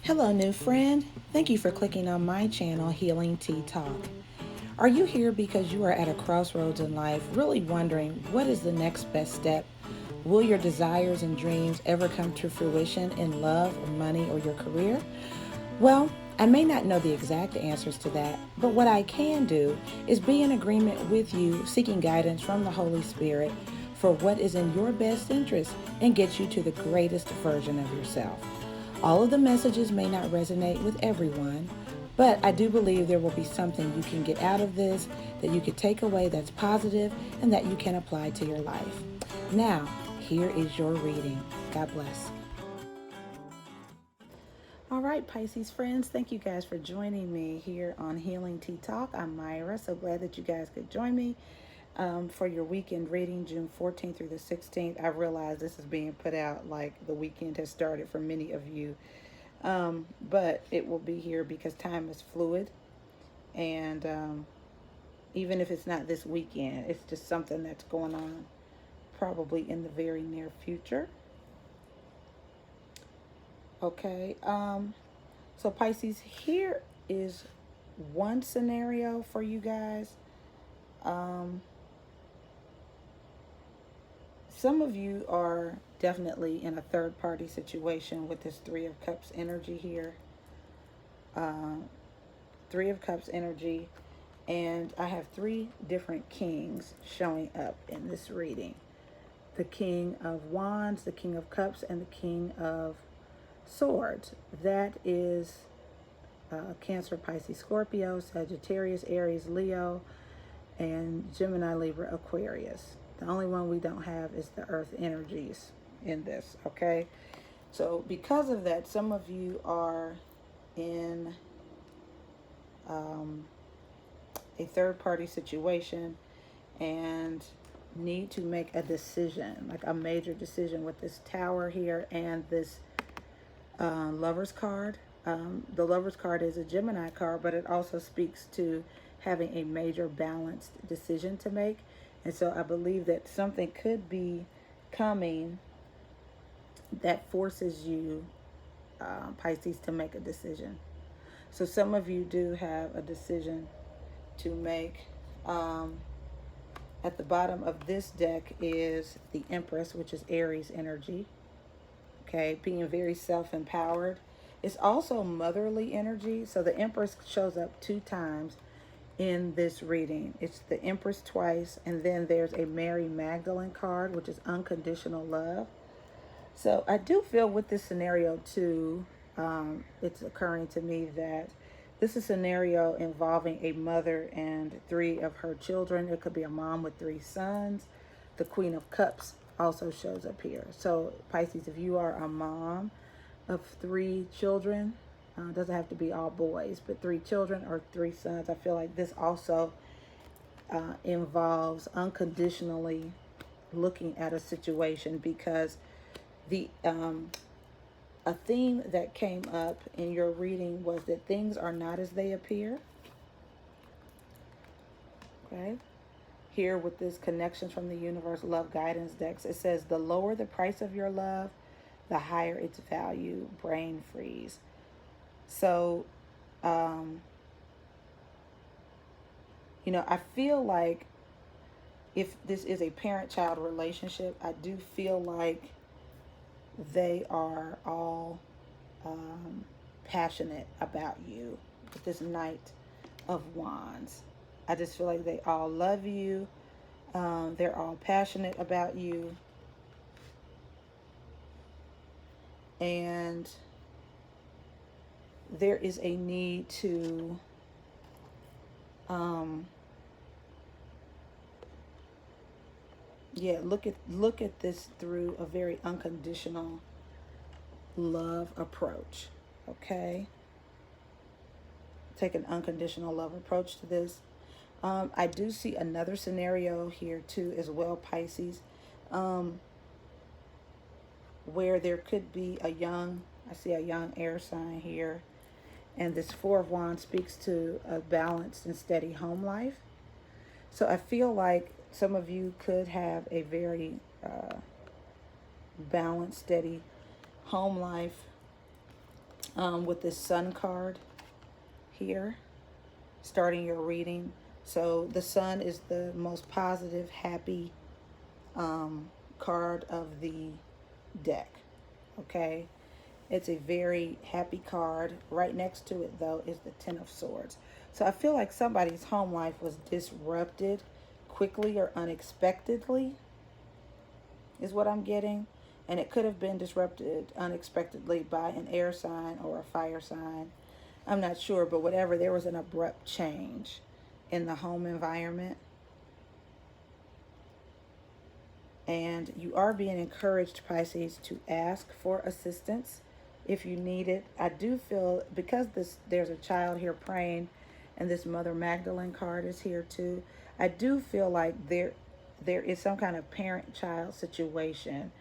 Hello, new friend. Thank you for clicking on my channel, Healing Tea Talk. Are you here because you are at a crossroads in life, really wondering what is the next best step? Will your desires and dreams ever come to fruition in love, or money, or your career? Well, I may not know the exact answers to that, but what I can do is be in agreement with you, seeking guidance from the Holy Spirit for what is in your best interest and get you to the greatest version of yourself. All of the messages may not resonate with everyone, but I do believe there will be something you can get out of this that you can take away that's positive and that you can apply to your life. Now, here is your reading. God bless. All right, Pisces friends, thank you guys for joining me here on Healing Tea Talk. I'm Myra. So glad that you guys could join me for your weekend reading, June 14th through the 16th. I realize this is being put out like the weekend has started for many of you, but it will be here because time is fluid. And even if it's not this weekend, it's just something that's going on probably in the very near future. Okay. So Pisces, here is one scenario for you guys. Um, some of you are definitely in a third party situation with this Three of Cups energy here. Three of Cups energy. And I have three different kings showing up in this reading. The King of Wands, the King of Cups, and the King of Swords. That is Cancer, Pisces, Scorpio, Sagittarius, Aries, Leo, and Gemini, Libra, Aquarius. The only one we don't have is the Earth energies in this, okay? So because of that, some of you are in a third-party situation and need to make a decision, like a major decision with this Tower here and this Lover's card. The Lover's card is a Gemini card, but it also speaks to having a major balanced decision to make. And so I believe that something could be coming that forces you, Pisces, to make a decision. So some of you do have a decision to make. At the bottom of this deck is the Empress, which is Aries energy. Okay, being very self-empowered. It's also motherly energy. So the Empress shows up two times in this reading. It's the Empress twice, and then there's a Mary Magdalene card, which is unconditional love. So I do feel with this scenario too, it's occurring to me that this is a scenario involving a mother and three of her children. It could be a mom with three sons. The Queen of Cups also shows up here. So Pisces, if you are a mom of three children, doesn't have to be all boys, but three children or three sons, I feel like this also involves unconditionally looking at a situation, because the a theme that came up in your reading was that things are not as they appear. Okay. Here with this Connections from the Universe Love Guidance decks, it says the lower the price of your love, the higher its value. Brain freeze. So, I feel like if this is a parent-child relationship, I do feel like they are all passionate about you with this Knight of Wands. I just feel like they all love you. They're all passionate about you. And there is a need to look at this through a very unconditional love approach. Okay? Take an unconditional love approach to this. I do see another scenario here too as well, Pisces, where there could be I see a young air sign here, and this Four of Wands speaks to a balanced and steady home life. So I feel like some of you could have a very balanced, steady home life with this sun card here, starting your reading. So the sun is the most positive, happy card of the deck. Okay, it's a very happy card. Right next to it, though, is the Ten of Swords. So I feel like somebody's home life was disrupted quickly or unexpectedly, is what I'm getting. And it could have been disrupted unexpectedly by an air sign or a fire sign. I'm not sure, but whatever, there was an abrupt change in the home environment. And you are being encouraged, Pisces, to ask for assistance if you need it. I do feel, because there's a child here praying, and this Mother Magdalene card is here too, I do feel like there is some kind of parent-child situation.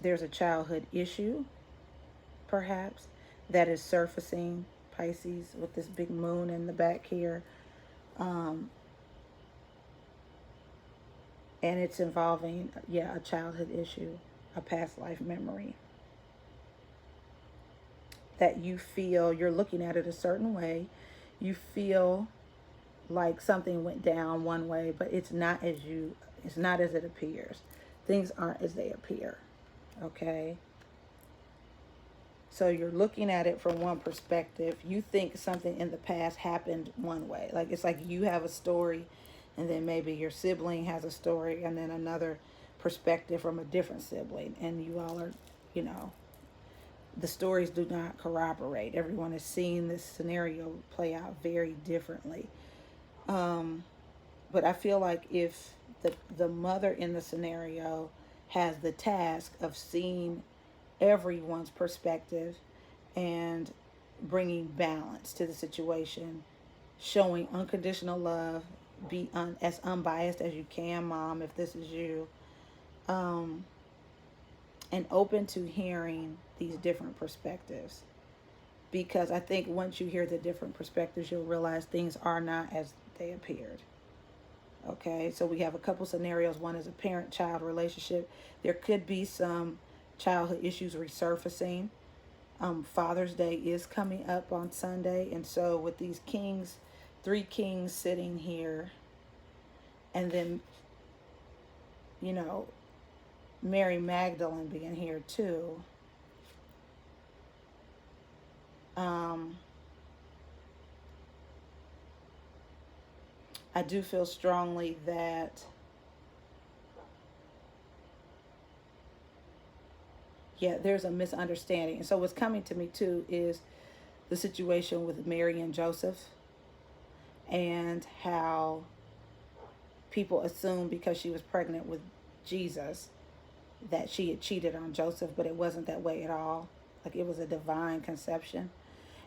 There's a childhood issue, perhaps, that is surfacing, Pisces, with this big moon in the back here. And it's involving, a childhood issue, a past life memory. That you feel, you're looking at it a certain way. You feel like something went down one way, but it's not as it appears. Things aren't as they appear. Okay? So you're looking at it from one perspective. You think something in the past happened one way. Like, it's like you have a story, and then maybe your sibling has a story, and then another perspective from a different sibling. And you all are, the stories do not corroborate. Everyone is seeing this scenario play out very differently. But I feel like if the mother in the scenario has the task of seeing everyone's perspective and bringing balance to the situation, showing unconditional love, be as unbiased as you can, Mom, if this is you, and open to hearing these different perspectives. Because I think once you hear the different perspectives, you'll realize things are not as they appeared. Okay, so we have a couple scenarios. One is a parent-child relationship. There could be some childhood issues resurfacing. Father's Day is coming up on Sunday. And so with these kings, 3 kings sitting here, and then, Mary Magdalene being here too. I do feel strongly that, there's a misunderstanding. And so what's coming to me too is the situation with Mary and Joseph, and how people assume because she was pregnant with Jesus that she had cheated on Joseph, but it wasn't that way at all. Like, it was a divine conception.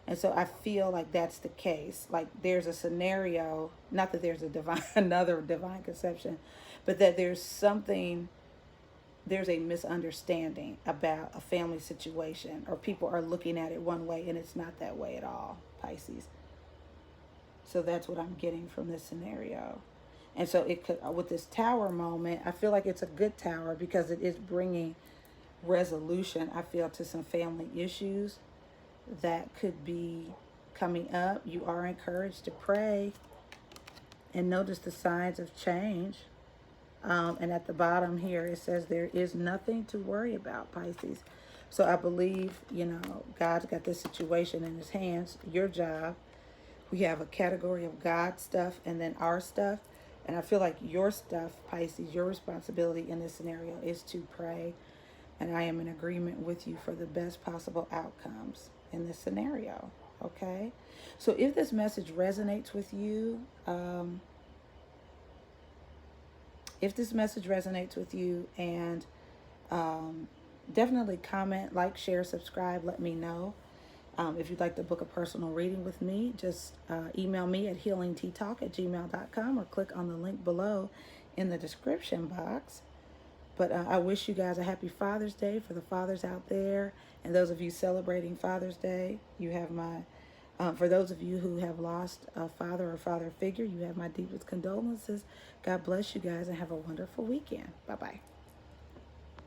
And so I feel like that's the case. Like, there's a scenario, not that there's another divine conception, but that there's a misunderstanding about a family situation, or people are looking at it one way and it's not that way at all, Pisces. So that's what I'm getting from this scenario. And so it could, with this tower moment, I feel like it's a good tower because it is bringing resolution, I feel, to some family issues that could be coming up. You are encouraged to pray and notice the signs of change. And at the bottom here, it says there is nothing to worry about, Pisces. So I believe, God's got this situation in his hands. Your job, we have a category of God's stuff and then our stuff. And I feel like your stuff, Pisces, your responsibility in this scenario is to pray. And I am in agreement with you for the best possible outcomes in this scenario. Okay? So if this message resonates with you, and definitely comment, like, share, subscribe, let me know. If you'd like to book a personal reading with me, just email me at healingteatalk@gmail.com or click on the link below in the description box. But I wish you guys a happy Father's Day for the fathers out there. And those of you celebrating Father's Day, you have for those of you who have lost a father or father figure, you have my deepest condolences. God bless you guys and have a wonderful weekend. Bye-bye.